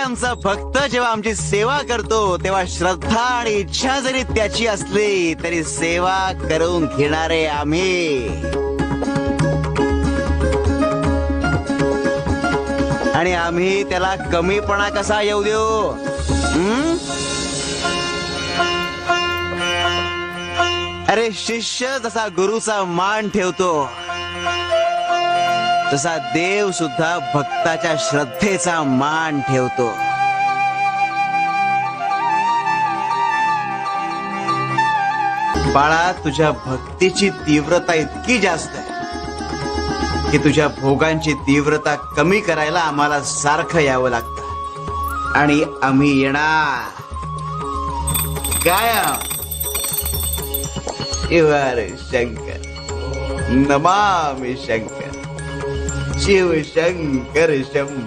आमचा भक्त जेव्हा आमची सेवा करतो तेव्हा श्रद्धा आणि इच्छा जरी त्याची असली तरी सेवा करून घेणारे आम्ही. आणि आम्ही त्याला कमीपणा कसा येऊ देऊ? अरे शिष्य जसा गुरुचा मान ठेवतो तसा देव सुद्धा भक्ताच्या श्रद्धेचा मान ठेवतो. बाळा, तुझ्या भक्तीची तीव्रता इतकी जास्त आहे की तुझ्या भोगांची तीव्रता कमी करायला आम्हाला सारखं यावं लागतं. आणि आम्ही येणार कायम. शिवार शंकर, नमामि शंकर, शिव शंकर शंभो.